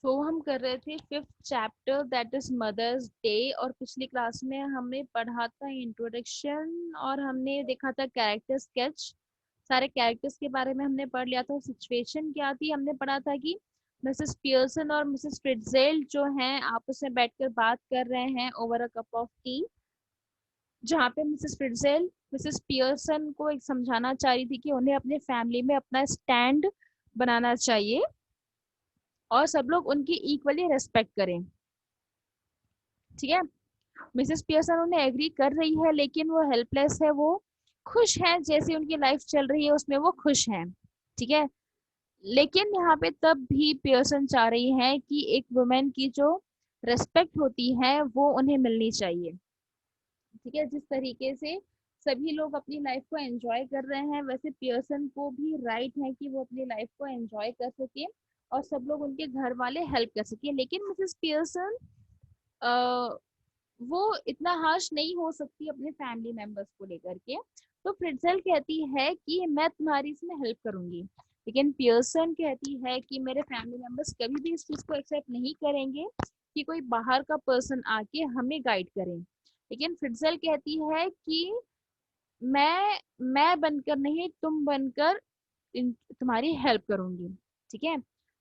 तो हम कर रहे थे fifth chapter that is mother's day. और पिछली क्लास में हमने पढ़ा था इंट्रोडक्शन और हमने देखा था कैरेक्टर स्केच। सारे कैरेक्टर्स के बारे में हमने पढ़ लिया था। सिचुएशन क्या थी, हमने पढ़ा था कि मिसेस पियर्सन और मिसेस फ्रिट्जेल जो हैं आपस में बैठकर बात कर रहे हैं over a cup of T, जहाँ पे मिसेस फ्रिट्जेल मिसेस पियर्सन को एक समझाना चाह रही थी कि उन्हें अपने फैमिली में अपना स्टैंड बनाना चाहिए और सब लोग उनकी इक्वली रेस्पेक्ट करें। ठीक है। मिसेस पियर्सन उन्हें एग्री कर रही है लेकिन वो हेल्पलेस है, वो खुश है जैसे उनकी लाइफ चल रही है उसमें वो खुश हैं। ठीक है। लेकिन यहाँ पे तब भी पियर्सन चाह रही है कि एक वुमेन की जो रेस्पेक्ट होती है वो उन्हें मिलनी चाहिए। ठीक है। जिस तरीके से सभी लोग अपनी लाइफ को एंजॉय कर रहे हैं वैसे पियर्सन को भी राइट है कि वो अपनी लाइफ को एंजॉय कर सके और सब लोग उनके घर वाले हेल्प कर सके। लेकिन मिसेस पियर्सन वो इतना हार्श नहीं हो सकती अपने फैमिली मेंबर्स को लेकर के। तो फ्रिट्जेल कहती है कि मैं तुम्हारी इसमें हेल्प करूंगी, लेकिन पियर्सन कहती है कि मेरे फैमिली मेंबर्स कभी भी इस चीज को एक्सेप्ट नहीं करेंगे कि कोई बाहर का पर्सन आके हमें गाइड करे। लेकिन फ्रिट्जेल कहती है कि मैं बनकर नहीं, तुम बनकर तुम्हारी हेल्प करूंगी। ठीक है।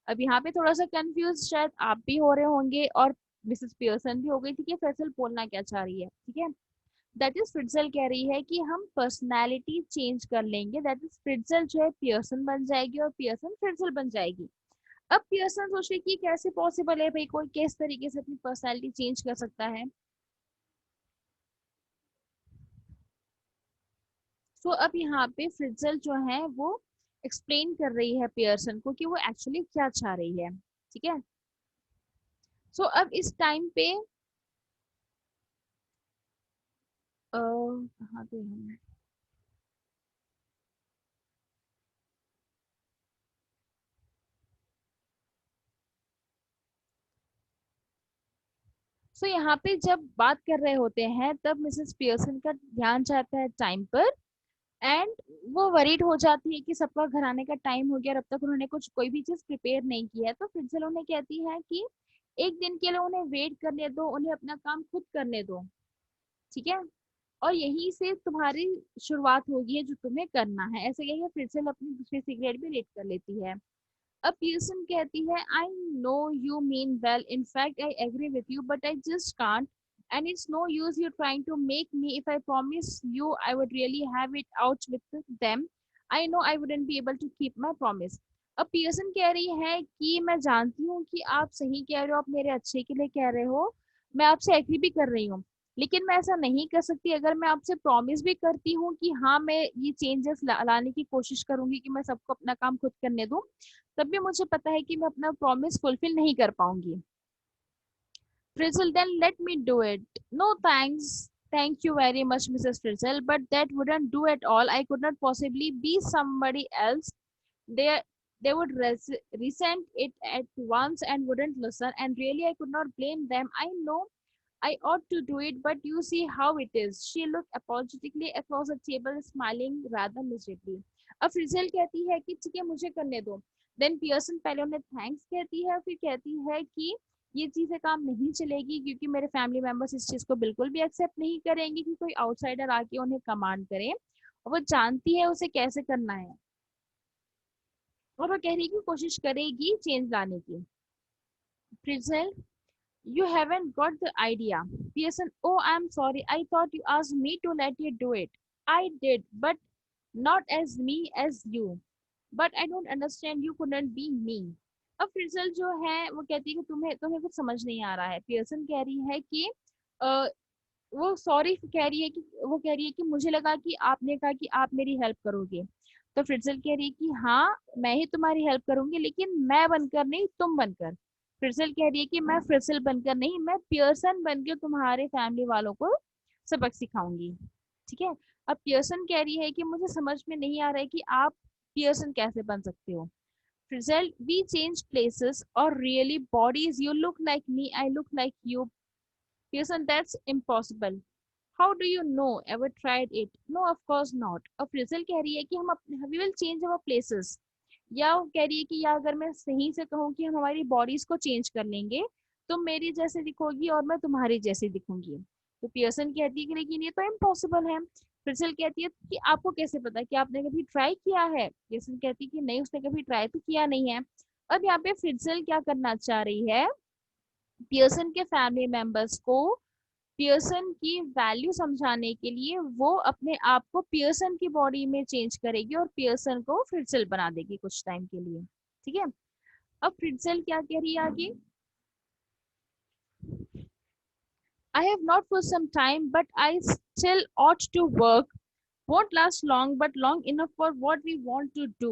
अब यहाँ पे थोड़ा सा कंफ्यूज शायद आप भी हो रहे होंगे और मिसेस पियर्सन भी हो गई थी कि फैसल बोलना क्या चाह रही है। ठीक है। दैट इज फ्रिट्जेल कह रही है कि हम पर्सनालिटी चेंज कर लेंगे, दैट इज फ्रिट्जेल जो है पियर्सन बन जाएगी और पियर्सन फ्रिट्जेल बन जाएगी। अब पियर्सन सोच रही कि कैसे पॉसिबल है भाई, कोई किस तरीके से अपनी पर्सनालिटी चेंज कर सकता है। सो अब यहाँ पे फ्रिट्जेल जो है वो एक्सप्लेन कर रही है पियर्सन को कि वो एक्चुअली क्या चाह रही है। ठीक है। सो अब इस टाइम पे कहाँ पे हम। सो यहाँ पे जब बात कर रहे होते हैं तब मिसेस पियर्सन का ध्यान जाता है टाइम पर एंड वो वरीड हो जाती है कि सबका घर आने का टाइम हो गया और अब तक उन्होंने कुछ कोई भी चीज प्रिपेयर नहीं किया है। तो फिर से उन्हें कहती है कि एक दिन के लिए उन्हें वेट करने दो, उन्हें अपना काम खुद करने दो। ठीक है। और यहीं से तुम्हारी शुरुआत होगी है जो तुम्हें करना है, ऐसे कहिए। फिर से अपनी दूसरी सिगरेट भी लीड कर लेती है। अब पीयर्सन कहती है I know you mean well, in fact I agree with you but I just can't and it's no use you trying to make me. If I promise you I would really have it out with them, I know I wouldn't be able to keep my promise. अब Pearson कह रही है कि मैं जानती हूँ कि आप सही कह रहे हो, आप मेरे अच्छे के लिए कह रहे हो, मैं आपसे एग्री भी कर रही हूँ, लेकिन मैं ऐसा नहीं कर सकती। अगर मैं आपसे प्रॉमिस भी करती हूँ कि हाँ मैं ये चेंजेस लाने की कोशिश करूंगी कि मैं सबको अपना काम खुद करने दूं, तब भी मुझे पता है कि मैं अपना प्रॉमिस फुलफिल नहीं कर पाऊंगी। Frizzle, then let me do it. No thanks. Thank you very much, Mrs. Frizzle, but that wouldn't do at all. I could not possibly be somebody else. They they would resent it at once and wouldn't listen, and really I could not blame them. I know I ought to do it, but you see how it is. She looked apologetically across the table, smiling rather miserably. अब फ्रिजेल कहती है कि ठीक है मुझे करने दो। Then Pearson पहले उन्हें थैंक्स कहती है, फिर कहती है कि ये चीजें काम नहीं चलेगी क्योंकि मेरे फैमिली मेंबर्स इस चीज को बिल्कुल भी एक्सेप्ट नहीं करेंगे कि कोई आउटसाइडर आके उन्हें कमांड करे, और वो जानती है उसे कैसे करना है और वो कह रही है कि कोशिश करेगी चेंज लाने की। फ्रिजेल, you haven't got the idea. Pearson, oh, I'm sorry. I thought you asked me to let you do it. I did, but not as me as you. But I don't understand. You couldn't be me. अब frizzle जो है वो कहती है कि तुम्हें तुम्हें कुछ समझ नहीं आ रहा है। पियर्सन कह रही है कि अ, वो सॉरी कह रही है कि वो कह रही है कि मुझे लगा कि आपने कहा कि आप मेरी हेल्प करोगे। तो फ्रिजल कह रही है कि हाँ मैं ही तुम्हारी हेल्प करूंगी, लेकिन मैं बनकर नहीं, तुम बनकर। फ्रिजल कह रही है कि मैं फ्रिजल बनकर नहीं, मैं पियर्सन बनकर तुम्हारे फैमिली वालों को सबक सिखाऊंगी। ठीक है। अब पियर्सन कह रही है कि मुझे समझ में नहीं आ रहा है कि आप पियर्सन कैसे बन सकते हो। फ्रिजल, वी चेंज प्लेसेस और really bodies, you look like me, I look like you. Pearson, that's impossible. How do you know? Ever tried it? No, of course not. अब फ्रिजल कह रही है कि हम अपने we will change our places. या वो कह रही है कि या अगर मैं सही से कहूँ कि हम हमारी बॉडीज को चेंज कर लेंगे, तुम मेरी जैसे दिखोगी और मैं तुम्हारी जैसी दिखूंगी। तो पियर्सन कहती है कि लेकिन ये तो इम्पॉसिबल है। फ्रिट्जेल कहती है कि आपको कैसे पता, कि आपने कभी ट्राई किया है? पियर्सन कहती है कि नहीं, उसने कभी ट्राई तो किया नहीं है। अब यहाँ पे फ्रिट्जेल क्या करना चाह रही है, पियर्सन के फैमिली मेंबर्स को पियर्सन की वैल्यू समझाने के लिए वो अपने आप को पियर्सन की बॉडी में चेंज करेगी और पियर्सन को फ्रिट्जेल बना देगी कुछ टाइम के लिए। ठीक है, अब फ्रिट्जेल क्या कह रही है आगे, I have not for some time, but I still ought to work. Won't last long, but long enough for what we want to do.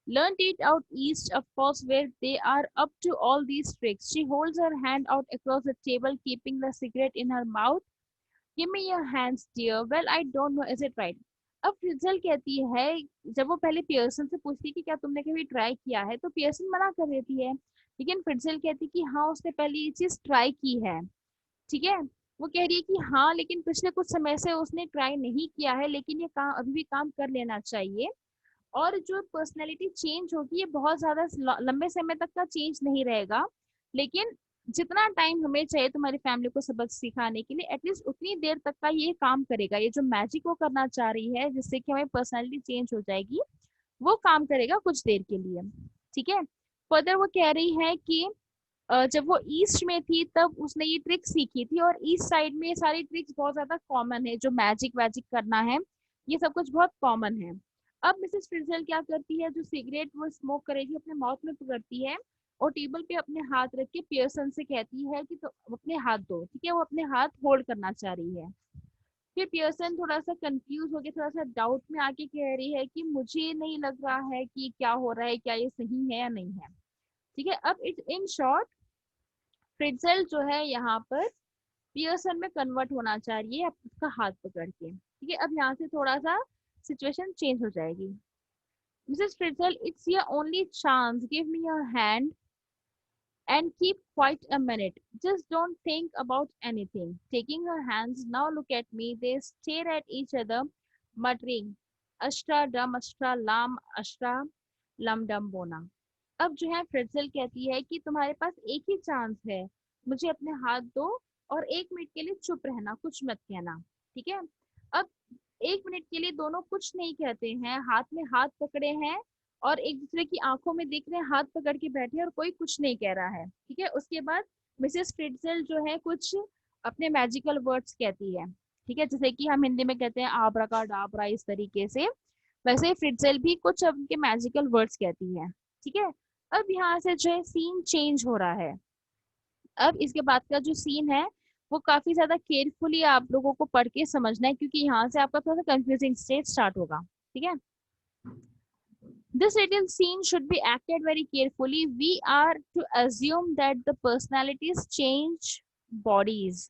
Learned it out east, of course, where they are up to all these tricks. She holds her hand out across the table, keeping the cigarette in her mouth. Give me your hands, dear. Well, I don't know, is it right? अब frizzle कहती है, जब वो पहले Pearson से पूछती है कि क्या तुमने कभी ट्राई किया है, तो पियर्सन मना कर देती है। लेकिन फ्रिजल कहती है कि हाँ, उसने पहले ये चीज ट्राई की है। ठीक है, वो कह रही है कि हाँ, लेकिन पिछले कुछ समय से उसने ट्राई नहीं किया है, लेकिन ये काम अभी भी काम कर लेना चाहिए। और जो पर्सनैलिटी चेंज होगी, ये बहुत ज्यादा लंबे समय तक का चेंज नहीं रहेगा, लेकिन जितना टाइम हमें चाहिए तुम्हारी फैमिली को सबक सिखाने के लिए, एटलीस्ट उतनी देर तक का ये काम करेगा। ये जो मैजिक वो करना चाह रही है जिससे कि हमें पर्सनैलिटी चेंज हो जाएगी, वो काम करेगा कुछ देर के लिए। ठीक है, फर्दर वो कह रही है कि जब वो ईस्ट में थी तब उसने ये ट्रिक सीखी थी, और ईस्ट साइड में ये सारी ट्रिक्स बहुत ज्यादा कॉमन है, जो मैजिक वैजिक करना है ये सब कुछ बहुत कॉमन है। अब मिसेस फ्रिजल क्या करती है, जो सिगरेट वो स्मोक करेगी अपने माउथ में पकड़ती है और टेबल पे अपने हाथ रख के पियर्सन से कहती है कि तो अपने हाथ दो। ठीक है, वो अपने हाथ होल्ड करना चाह रही है। फिर पियर्सन थोड़ा सा कंफ्यूज हो गया, थोड़ा सा डाउट में आके कह रही है कि मुझे नहीं लग रहा है कि क्या हो रहा है, क्या ये सही है या नहीं है। ठीक है, अब इट इन शॉर्ट फ्रिट्जेल जो है यहाँ पर पियर्सन में कन्वर्ट होना चाह रही है उसका हाथ पकड़ के। ठीक है, अब यहाँ से थोड़ा सा सिचुएशन चेंज हो जाएगी। Mrs Fritzl, it's your only chance, give me your hand and keep quiet a minute. Just don't think about anything. Taking her hands, now look at me. They stare at each other, muttering, Ashtra dam Ashtra lam Ashtra lam dam bona. अब जो है फ्रिट्जेल कहती है कि तुम्हारे पास एक ही chance है, मुझे अपने हाथ दो और 1 मिनट के लिए चुप रहना, कुछ मत कहना। ठीक है, अब 1 मिनट के लिए दोनों कुछ नहीं कहते हैं, हाथ में हाथ पकड़े हैं और एक दूसरे की आंखों में देख रहे हैं, हाथ पकड़ के बैठे हैं और कोई कुछ नहीं कह रहा है। ठीक है, उसके बाद मिसेस फ्रिट्जेल जो है कुछ अपने मैजिकल वर्ड्स कहती है। ठीक है, जैसे कि हम हिंदी में कहते हैं आबरा का डाबरा, इस तरीके से वैसे ही फ्रिट्जेल भी कुछ उनके मैजिकल वर्ड्स कहती है। ठीक है, अब यहाँ से जो है सीन चेंज हो रहा है। अब इसके बाद का जो सीन है वो काफी ज्यादा केयरफुली आप लोगों को पढ़ के समझना है, क्योंकि यहाँ से आपका थोड़ा सा कंफ्यूजिंग स्टेज स्टार्ट होगा। ठीक है, this little scene should be acted very carefully. We are to assume that the personalities change bodies.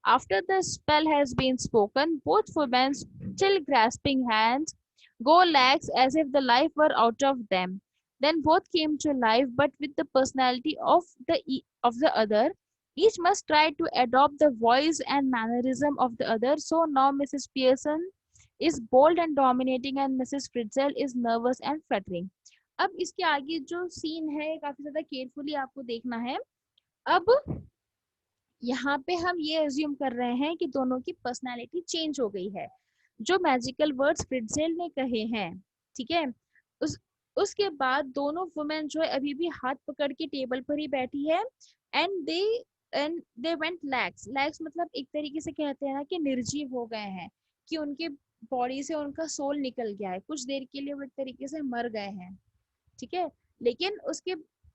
After the spell has been spoken, both women, still grasping hands, go lax as if the life were out of them. Then both came to life, but with the personality of the other. Each must try to adopt the voice and mannerism of the other. So now Mrs. Pearson is bold and dominating, and Mrs. Fritzl is nervous and fluttering. अब इसके आगे जो scene है काफी ज्यादा carefully आपको देखना है। अब यहाँ पे हम ये एज्यूम कर रहे हैं कि दोनों की पर्सनालिटी चेंज हो गई है, जो मैजिकल वर्ड्स फ्रिट्जेल ने कहे हैं। ठीक है, उस उसके बाद दोनों वुमेन जो है अभी भी हाथ पकड़ के टेबल पर ही बैठी है। And they went lakhs. Lakhs मतलब एक तरीके से कहते हैं ना कि निर्जीव हो गए हैं, कि उनके बॉडी से उनका सोल निकल गया है, कुछ देर के लिए वो एक तरीके से मर गए हैं। ठीक है, लेकिन उसके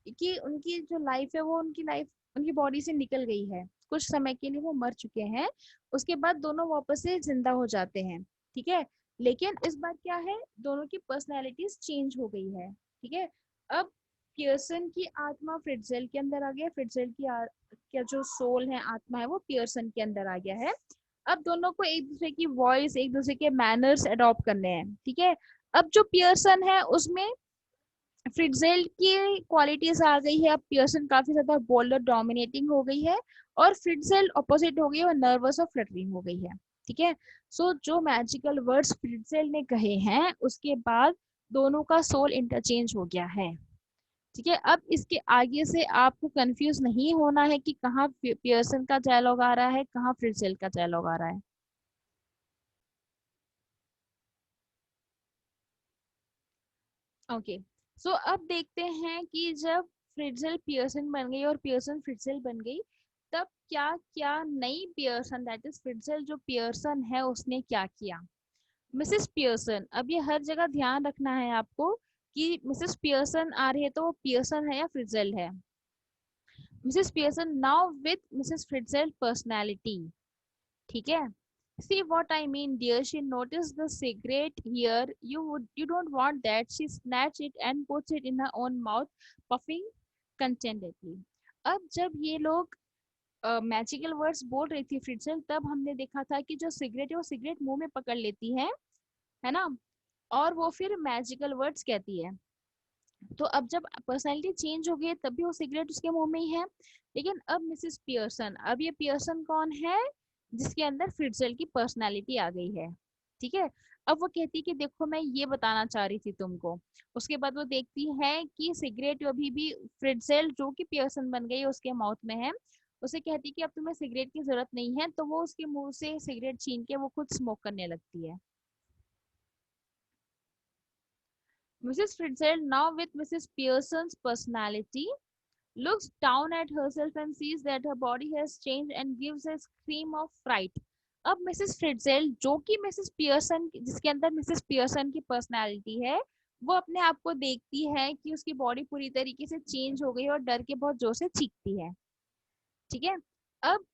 कि उनकी जो लाइफ है वो उनकी बॉडी से निकल गई है, कुछ समय के लिए वो मर चुके हैं। उसके बाद दोनों वापस से जिंदा हो जाते हैं। ठीक है, लेकिन इस बार क्या है, दोनों की पर्सनैलिटीज चेंज हो गई है। ठीक है, अब पियर्सन की आत्मा फ्रिट्जेल के अंदर आ गया, फ्रिट्जेल की क्या जो सोल है, आत्मा है, वो पियर्सन के अंदर आ गया है। अब दोनों को एक दूसरे की वॉइस, एक दूसरे के मैनर्स अडॉप्ट करने हैं। ठीक है, अब जो पियर्सन है उसमें फ्रिट्जेल की क्वालिटीज आ गई है। अब पियर्सन काफी ज्यादा बोल्ड और डोमिनेटिंग हो गई है, और फ्रिट्जेल ऑपोजिट हो गई है, वो नर्वस और फ्लटरिंग हो गई है। ठीक है, सो जो मैजिकल वर्ड्स फ्रिट्जेल ने कहे हैं उसके बाद दोनों का सोल इंटरचेंज हो गया है। ठीक है, अब इसके आगे से आपको कंफ्यूज नहीं होना है कि कहाँ पियर्सन का डायलॉग आ रहा है, कहाँ फ्रिट्जेल का डायलॉग आ रहा है। ओके, सो अब देखते हैं कि जब फ्रिट्जेल पियर्सन बन गई और पियर्सन फ्रिट्जेल बन गई, तब क्या क्या नई पियर्सन, दैट इज फ्रिट्जेल जो पियर्सन है, उसने क्या किया। मिसेस पियर्सन, अब ये हर जगह ध्यान रखना है आपको कि मिसेस पियर्सन आ रही है तो वो पियर्सन है या फ्रिट्जेल है। Mrs Pearson now with Mrs Fritzl personality. ठीक है, see what I mean dear, she noticed the cigarette here, you don't want that, she snatched it and puts it in her own mouth, puffing contentedly। अब जब ये लोग magical words बोल रही थी फ्रिट्जेल, तब हमने देखा था कि जो सिगरेट है वो सिगरेट मुंह में पकड़ लेती है ना, और वो फिर मैजिकल वर्ड्स कहती है। तो अब जब पर्सनैलिटी चेंज हो गई है, तब भी वो सिगरेट उसके मुंह में ही है। लेकिन अब मिसेस पियर्सन, अब ये पियर्सन कौन है, जिसके अंदर फ्रिट्जेल की पर्सनैलिटी आ गई है। ठीक है, अब वो कहती है कि देखो मैं ये बताना चाह रही थी तुमको। उसके बाद वो देखती है कि सिगरेट अभी भी फ्रिट्जेल जो कि पियर्सन बन गई है उसके माउथ में है। उसे कहती है कि अब तुम्हें सिगरेट की जरूरत नहीं है, तो वो उसके मुंह से सिगरेट छीन के वो खुद स्मोक करने लगती है। Mrs. Fritzl, now with Mrs. Pearson's personality, looks down at herself and sees that her body has changed and gives a scream of fright। अब मिसेस फ्रिट्जेल जो कि मिसेस पियर्सन, जिसके अंदर मिसेस पियर्सन की पर्सनालिटी है, वो अपने आप को देखती है कि उसकी बॉडी पूरी तरीके से चेंज हो गई है और डर के बहुत जोर से चीखती है। ठीक है, अब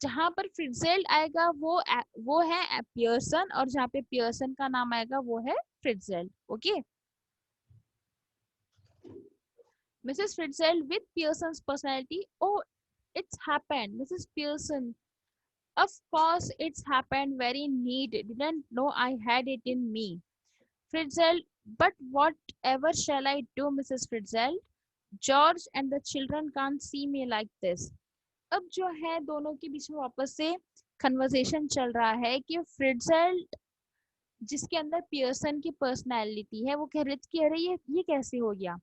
जहां पर फ्रिट्जेल आएगा वो है पियर्सन, और जहाँ पे पियर्सन का नाम आएगा वो है Fritzl. Okay, Mrs. Fritzl with Pearson's personality. Oh, it's happened. Mrs. Pearson. Of course, it's happened. Very neat. Didn't know I had it in me. Fritzl, but whatever shall I do, Mrs. Fritzl? George and the children can't see me like this. अब जो है दोनों के बीच में वापस से conversation चल रहा है कि फ्रिट्जेल जिसके अंदर पियर्सन की पर्सनैलिटी है, वो कह रही थी कि अरे ये कैसे हो गया।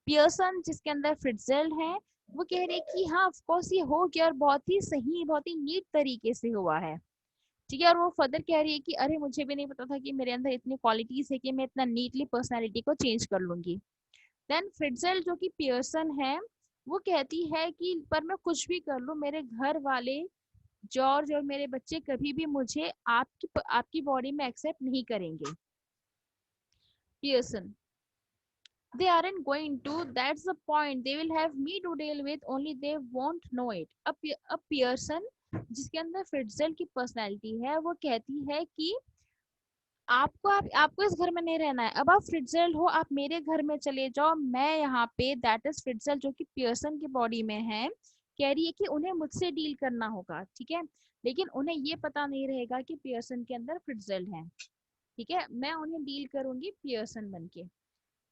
पियर्सन जिसके अंदर फ्रिट्जेल है, वो कह रहे कि हाँ ऑफ कोर्स ये हो गया और बहुत ही सही, बहुत ही नीट तरीके से हुआ है। ठीक है, और वो फर्दर कह रही है कि अरे मुझे भी नहीं पता था कि मेरे अंदर इतनी क्वालिटीज है कि मैं इतना नीटली पर्सनालिटी को चेंज कर लूंगी। देन फ्रिट्जेल जो कि पियर्सन है, वो कहती है कि पर मैं कुछ भी कर लूं, मेरे घर वाले जॉर्ज और मेरे बच्चे कभी भी मुझे आपकी बॉडी में एक्सेप्ट नहीं करेंगे। Pearson, they aren't going to, that's the point, they will have me to deal with, only they won't know it। अब पियर्सन जिसके अंदर फ्रिट्जेल की पर्सनालिटी है, वो कहती है कि आपको इस घर में नहीं रहना है, अब आप फ्रिट्जेल हो, आप मेरे घर में चले जाओ, मैं यहाँ पे, दैट इज फ्रिट्जेल जो कि पियर्सन की बॉडी में है, कह रही है कि उन्हें मुझसे डील करना होगा। ठीक है, लेकिन उन्हें ये पता नहीं रहेगा कि पियर्सन के अंदर फ्रिट्जेल है। ठीक है, मैं उन्हें डील करूंगी पियर्सन बन के।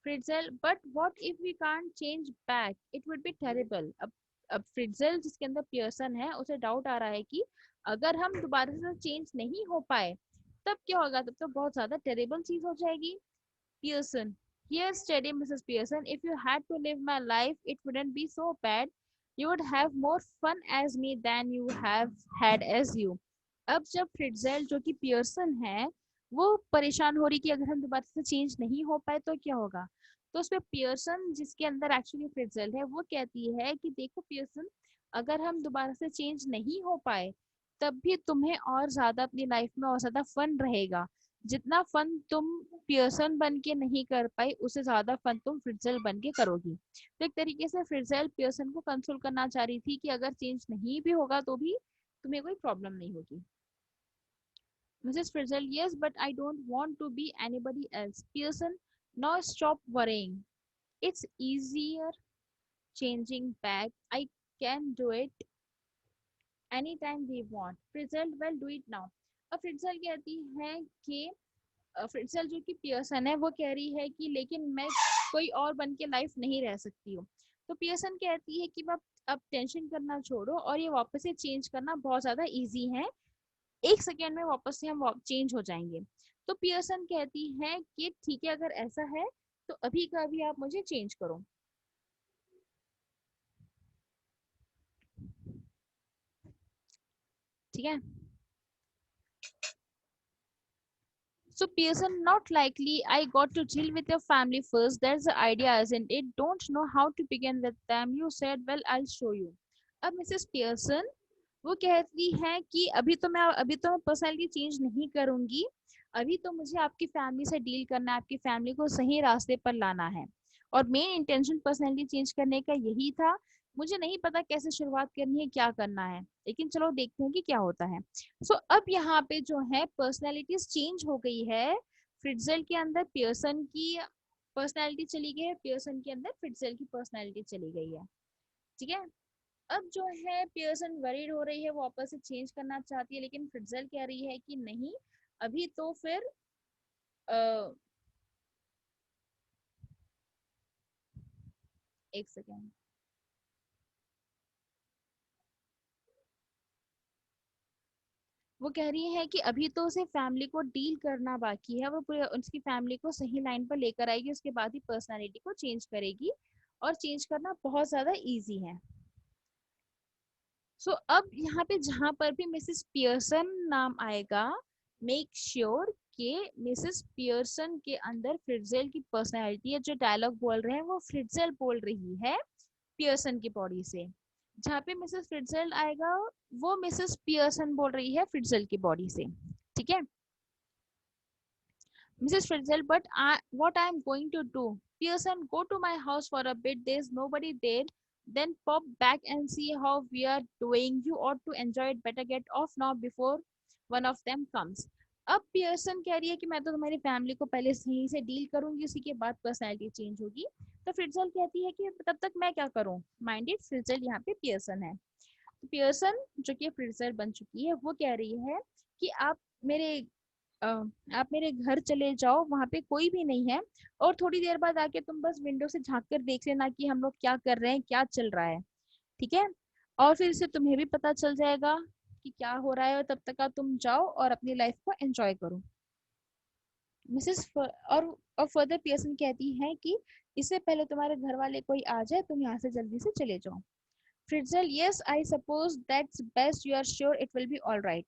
Fritzl, but what if we can't change back, it would be terrible. अब फ्रिट्जेल जिसके अंदर पियर्सन है, उसे डाउट आ रहा है कि अगर हम दोबारा से चेंज नहीं हो पाए तब क्या होगा, तब तो बहुत ज्यादा टेरिबल चीज हो जाएगी। Pearson, yes steady Mrs. Pearson, if you had to live my life it wouldn't be so bad, you would have more fun as me than you have had as you। अब जब फ्रिट्जेल जो कि Pearson है, वो परेशान हो रही कि अगर हम दोबारा से चेंज नहीं हो पाए तो क्या होगा, तो उसमें पियर्सन जिसके अंदर एक्चुअली फ्रिट्जेल है, वो कहती है कि देखो पियर्सन, अगर हम दोबारा से चेंज नहीं हो पाए तब भी तुम्हें और ज्यादा अपनी लाइफ में और ज्यादा फन रहेगा। जितना फन तुम पियर्सन बन के नहीं कर पाई, उससे ज्यादा फन तुम फ्रिट्जेल बन के करोगी। तो एक तरीके से फ्रिट्जेल पियर्सन को कंसोल करना चाह रही थी कि अगर चेंज नहीं भी होगा तो भी तुम्हें कोई प्रॉब्लम नहीं होगी। Mrs. Frizzle, yes, but I don't want to be anybody else. Pearson, now stop worrying. It's easier changing back. I can do it anytime we want। Frizzle, well, do it now। अब फ्रिट्जेल कहती है कि फ्रिट्जेल जो कि Pearson है, वो कह रही है कि लेकिन मैं कोई और बन के लाइफ नहीं रह सकती हूँ। तो पियर्सन कहती है कि अब टेंशन करना छोड़ो और ये वापस से चेंज करना बहुत ज्यादा इजी है, 1 सेकेंड में वापस से हम चेंज हो जाएंगे। तो पियर्सन कहती है कि ठीक है, अगर ऐसा है तो अभी का अभी आप मुझे चेंज करो। ठीक है। So Pearson, not likely. I got to chill with your family first. That's the idea, isn't it? Don't know how to begin with them. You said, well, I'll show you. अब Mrs Pearson वो कहती है कि अभी तो मैं personality change नहीं करूंगी। अभी तो मुझे आपकी फैमिली से डील करना है, आपकी फैमिली को सही रास्ते पर लाना है। और मेन इंटेंशन पर्सनैलिटी चेंज करने का यही था। मुझे नहीं पता कैसे शुरुआत करनी है, क्या करना है, लेकिन चलो देखते हैं कि क्या होता है। सो अब यहाँ पे जो है पर्सनैलिटीज चेंज हो गई है। फ्रिट्जेल के अंदर पियर्सन की पर्सनैलिटी चली गई है, पियर्सन के अंदर फ्रिट्जेल की पर्सनैलिटी चली गई है। ठीक है। अब जो है पियर्सन वरीड हो रही है, वो वापस से चेंज करना चाहती है, लेकिन फ्रिट्जेल कह रही है कि नहीं, अभी तो फिर एक सेकेंड। वो कह रही है कि अभी तो उसे फैमिली को डील करना बाकी है, वो पूरे उसकी फैमिली को सही लाइन पर लेकर आएगी, उसके बाद ही पर्सनालिटी को चेंज करेगी। और चेंज करना बहुत ज्यादा इजी है। सो अब यहाँ पे जहां पर भी मिसेस पियर्सन नाम आएगा, मेक श्योर कि मिसेस पियर्सन के अंदर फ्रिट्जेल की पर्सनैलिटी है, जो डायलॉग बोल रहे हैं वो फ्रिट्जेल बोल रही है पियर्सन की बॉडी से। जहाँ पे मिसेस फ्रिट्जेल आएगा, वो मिसेस पियर्सन बोल रही है फ्रिट्जेल की बॉडी से। ठीक है। Mrs. Fritzel, but what I am going to do? Pearson, go to my house for a bit. There's nobody there. Then pop back and see how we are doing. You ought to enjoy it. Better get off now before one of them comes. अब Pearson कह रही है कि मैं तो तुम्हारी family को पहले सही से डील करूंगी, उसी के बाद पर्सनैलिटी चेंज होगी। तो फ्रिट्जल कहती है कि तब तक मैं क्या करूं। माइंडेड फ्रिट्जल यहाँ पे पियर्सन है। तो पियर्सन जो कि फ्रिट्जल बन चुकी है, वो कह रही है कि मेरे अ, आप मेरे घर चले जाओ, वहां पे कोई भी नहीं है। और थोड़ी देर बाद आके तुम बस विंडो से झांक कर देख लेना कि हम लोग क्या कर रहे हैं, क्या चल रहा है। ठीक है। और फिर से तुम्हें भी पता चल जाएगा कि क्या हो रहा है, और तब तक का तुम जाओ और अपनी लाइफ को एंजॉय करो। और फर्दर पियर्सन कहती है कि इससे पहले तुम्हारे घर वाले कोई आ जाए, तुम यहाँ से जल्दी से चले जाओ। फ्रिट्जल, yes, I suppose that's best. You are sure it will be all right?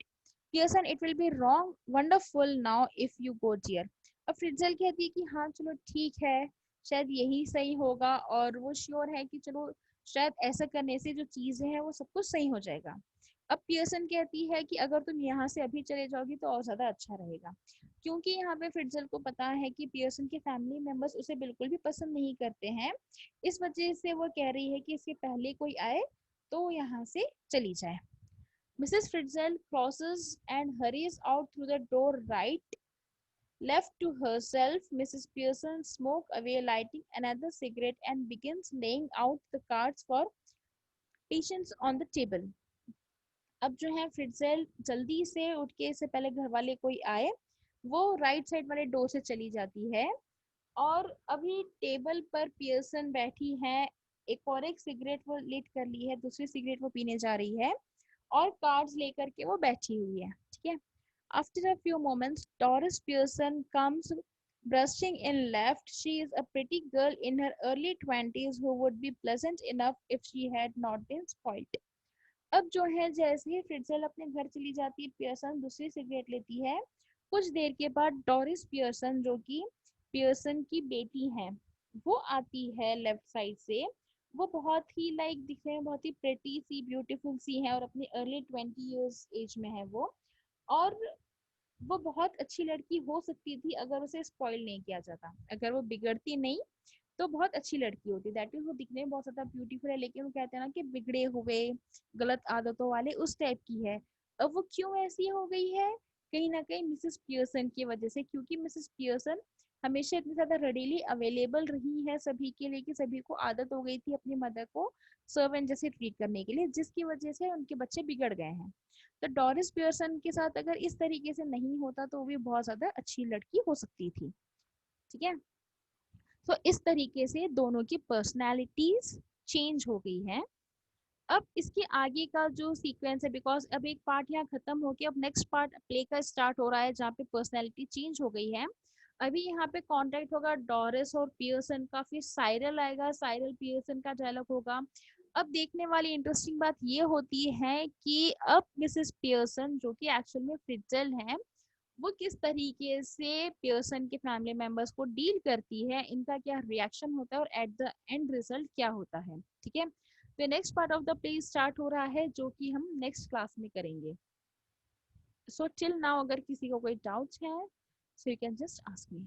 Pearson, it will be wrong. Wonderful now if you go, dear. अब फ्रिट्जल कहती है कि हाँ चलो ठीक है, शायद यही सही होगा, और वो श्योर है कि चलो शायद ऐसा करने से जो चीजें हैं वो सब कुछ सही हो जाएगा। अब पियर्सन कहती है कि अगर तुम यहाँ से अभी चले जाओगी तो और ज्यादा अच्छा रहेगा, क्योंकि यहाँ पे फ्रिट्जल को पता है कि पियर्सन के फैमिली मेंबर्स उसे बिल्कुल भी पसंद नहीं करते हैं। इस वजह से वो कह रही है कि इसके पहले कोई आए तो यहाँ से चली जाए। Mrs. Fritzel crosses and hurries out through the door right. Left to herself, Mrs. Pearson smokes away, lighting another cigarette, and begins laying out the cards for patients on the table. अब जो है फ्रिट्जेल जल्दी से उठ के, इससे पहले घर वाले कोई आए, वो राइट साइड वाले डोर से चली जाती है। और अभी टेबल पर पियर्सन बैठी है, एक सिगरेट वो लिट कर ली है, दूसरी सिगरेट वो पीने जा रही है, और कार्ड्स लेकर के वो बैठी हुई है। ठीक है। After a few moments Doris Pearson comes brushing in left. She is a pretty girl in her early 20s who would be pleasant enough if she had not been spoiled. अब जो है जैसे ही फ्रिट्जेल अपने घर चली जाती है, पियर्सन दूसरी सिगरेट लेती है। कुछ देर के बाद डोरिस पियर्सन, जो कि पियर्सन की बेटी है, वो आती है लेफ्ट साइड से। वो बहुत ही दिखने में बहुत ही प्रेटी सी, ब्यूटीफुल सी है, और अपने अर्ली 20 इयर्स एज में है वो। और वो बहुत अच्छी लड़की हो सकती थी अगर उसे स्पॉइल नहीं किया जाता, अगर वो बिगड़ती नहीं तो बहुत अच्छी लड़की होती। दैट इज वो दिखने में बहुत ज्यादा ब्यूटीफुल है, लेकिन वो कहते हैं ना कि बिगड़े हुए, गलत आदतों वाले, उस टाइप की है। अब वो क्यों ऐसी हो गई है, कहीं ना कहीं मिसेस पियर्सन की वजह से, क्योंकि मिसेस पियर्सन हमेशा इतनी ज्यादा रेडीली अवेलेबल रही है सभी के लिए कि सभी को आदत हो गई थी अपनी मदर को सर्वेंट जैसे ट्रीट करने के लिए, जिसकी वजह से उनके बच्चे बिगड़ गए हैं। तो डोरिस पियर्सन के साथ अगर इस तरीके से नहीं होता तो वो भी बहुत ज्यादा अच्छी लड़की हो सकती थी। ठीक है। तो इस तरीके से दोनों की पर्सनैलिटीज चेंज हो गई है। अब इसके आगे का जो सीक्वेंस है, बिकॉज अब एक पार्ट यहाँ खत्म हो गया, अब नेक्स्ट पार्ट प्ले का स्टार्ट हो रहा है जहाँ पे पर्सनैलिटी चेंज हो गई है। अभी यहाँ पे कॉन्टेक्ट होगा डोरिस और पियर्सन का, फिर साइरल आएगा, साइरल पियर्सन का डायलॉग होगा। अब देखने वाली इंटरेस्टिंग बात ये होती है कि अब मिसेस पियर्सन जो कि एक्चुअल में फ्रिटजेल है, वो किस तरीके से पियर्सन के फैमिली मेंबर्स को डील करती है, इनका क्या रिएक्शन होता है और एट द एंड रिजल्ट क्या होता है। ठीक है, तो next part of the play start हो रहा है जो कि हम नेक्स्ट क्लास में करेंगे। सो टिल नाउ अगर किसी को कोई डाउट्स है, so you can just ask me.